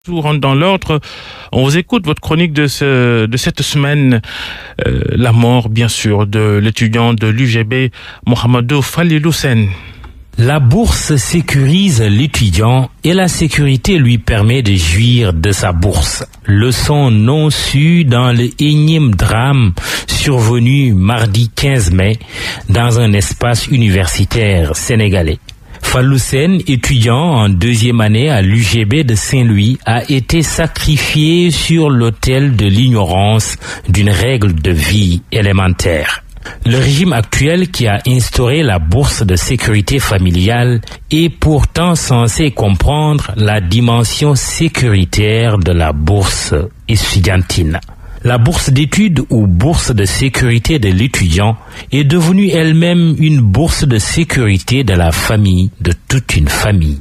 Tout rentre dans l'ordre. On vous écoute votre chronique de cette semaine. La mort, bien sûr, de l'étudiant de l'UGB, Mohamedou Falilou Sène. La bourse sécurise l'étudiant et la sécurité lui permet de jouir de sa bourse. Leçon non sue dans le énième drame survenu mardi 15 mai dans un espace universitaire sénégalais. Falilou Sène, étudiant en deuxième année à l'UGB de Saint-Louis, a été sacrifié sur l'autel de l'ignorance d'une règle de vie élémentaire. Le régime actuel qui a instauré la bourse de sécurité familiale est pourtant censé comprendre la dimension sécuritaire de la bourse estudiantine. La bourse d'études ou bourse de sécurité de l'étudiant est devenue elle-même une bourse de sécurité de la famille, de toute une famille.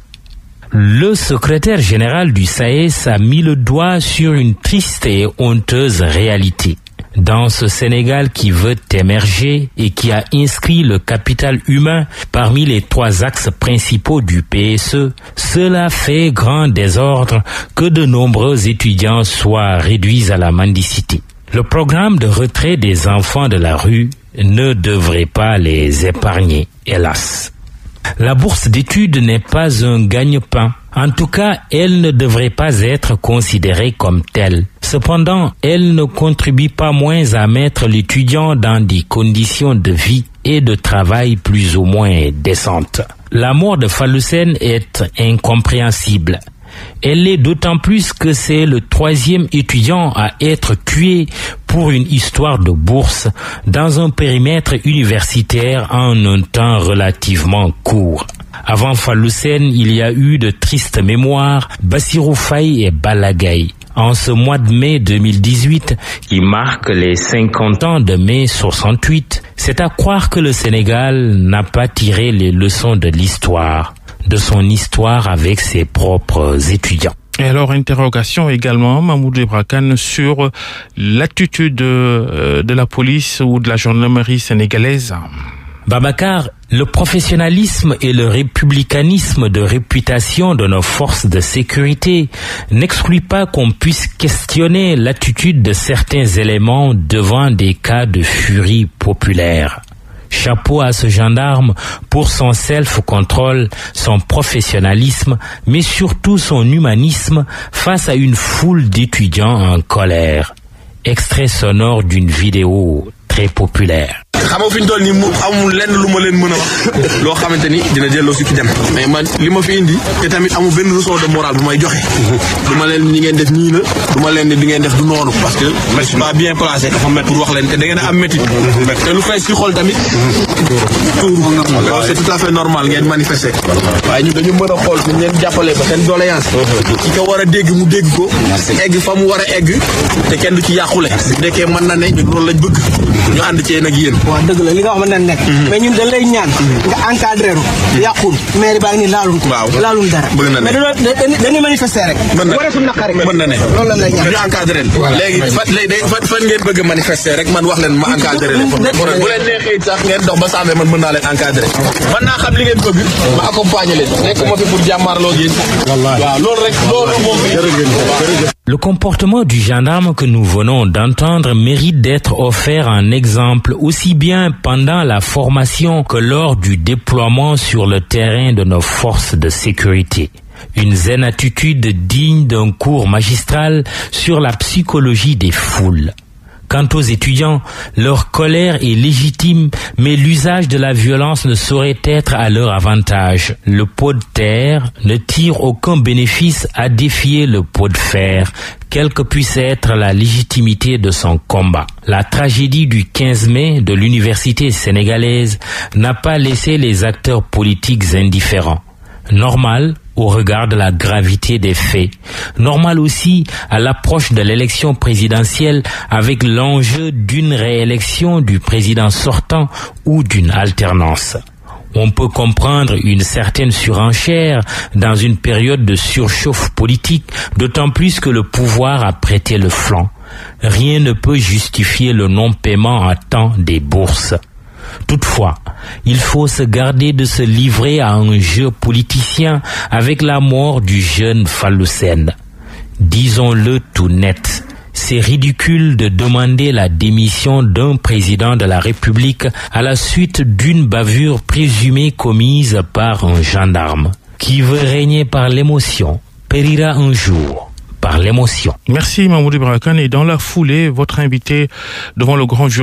Le secrétaire général du SAES a mis le doigt sur une triste et honteuse réalité. Dans ce Sénégal qui veut émerger et qui a inscrit le capital humain parmi les 3 axes principaux du PSE, cela fait grand désordre que de nombreux étudiants soient réduits à la mendicité. Le programme de retrait des enfants de la rue ne devrait pas les épargner, hélas. La bourse d'études n'est pas un gagne-pain. En tout cas, elle ne devrait pas être considérée comme telle. Cependant, elle ne contribue pas moins à mettre l'étudiant dans des conditions de vie et de travail plus ou moins décentes. La mort de Falilou Sène est incompréhensible. Elle l'est d'autant plus que c'est le 3e étudiant à être tué pour une histoire de bourse dans un périmètre universitaire en un temps relativement court. Avant Falilou Sène, il y a eu de tristes mémoires, Bassirou Faye et Balla Gaye. En ce mois de mai 2018, qui marque les 50 ans de mai 68, c'est à croire que le Sénégal n'a pas tiré les leçons de l'histoire, de son histoire avec ses propres étudiants. Et alors, interrogation également, Mahmoud Ibrakan, sur l'attitude de la police ou de la gendarmerie sénégalaise. Babacar, le professionnalisme et le républicanisme de réputation de nos forces de sécurité n'excluent pas qu'on puisse questionner l'attitude de certains éléments devant des cas de furie populaire. Chapeau à ce gendarme pour son self-control, son professionnalisme, mais surtout son humanisme face à une foule d'étudiants en colère. Extrait sonore d'une vidéo très populaire. xam nga fi ñu toll nii mu amul lenn lu ma leen mën a wax loo xamante ni dina delloo si ki dem mais man li ma fi indi te tamit amul benn leçon de morale bu may joxe du ma leen ni ngeen def nii la du ma leen ni di ngeen def du noonu parce que je suis pas bien placé dafa met pour wax leen te da ngeen a am métti te lu fees si xol tamit c'est tout à fait normal ngeen manifester waaye ñu dañu mën a xool ñu leen jàppale ba seen doléance ci ko war a dégg mu dégg ko egg fa mu war a egg te kenn du ci yàqule bu nekkee mën na ne ñu loolu lañ bëgg ñu ànd ci nag yéen waaw dëgg la li nga wax mën na nekk mais ñun dañ lay ñaan nga encadré yàqul maire baa ngi nii laalul dara mais dañuy manifester rek wareesu naqari mën na ne loolu la lay ñaan ñu encadré léegi fan ngeen bëgg manifester rek man wax leen ma encadré leen bu leen neexee sax ngeen dox ba sàmmee man mën naa leen encadré man naa xam li ngeen bëgg ma accompagner leen nekk ma fi pour jàmmaarloo yéen waaw loolu rek loolu moom. Le comportement du gendarme que nous venons d'entendre mérite d'être offert en exemple aussi bien pendant la formation que lors du déploiement sur le terrain de nos forces de sécurité. Une zen attitude digne d'un cours magistral sur la psychologie des foules. Quant aux étudiants, leur colère est légitime, mais l'usage de la violence ne saurait être à leur avantage. Le pot de terre ne tire aucun bénéfice à défier le pot de fer, quelle que puisse être la légitimité de son combat. La tragédie du 15 mai de l'université sénégalaise n'a pas laissé les acteurs politiques indifférents. Normal au regard de la gravité des faits. Normal aussi à l'approche de l'élection présidentielle avec l'enjeu d'une réélection du président sortant ou d'une alternance. On peut comprendre une certaine surenchère dans une période de surchauffe politique, d'autant plus que le pouvoir a prêté le flanc. Rien ne peut justifier le non-paiement à temps des bourses. Toutefois, il faut se garder de se livrer à un jeu politicien avec la mort du jeune Falilou Sène. Disons-le tout net. C'est ridicule de demander la démission d'un président de la République à la suite d'une bavure présumée commise par un gendarme. Qui veut régner par l'émotion périra un jour par l'émotion. Merci Mamoudou Ibra Kane. Et dans la foulée, votre invité devant le grand jury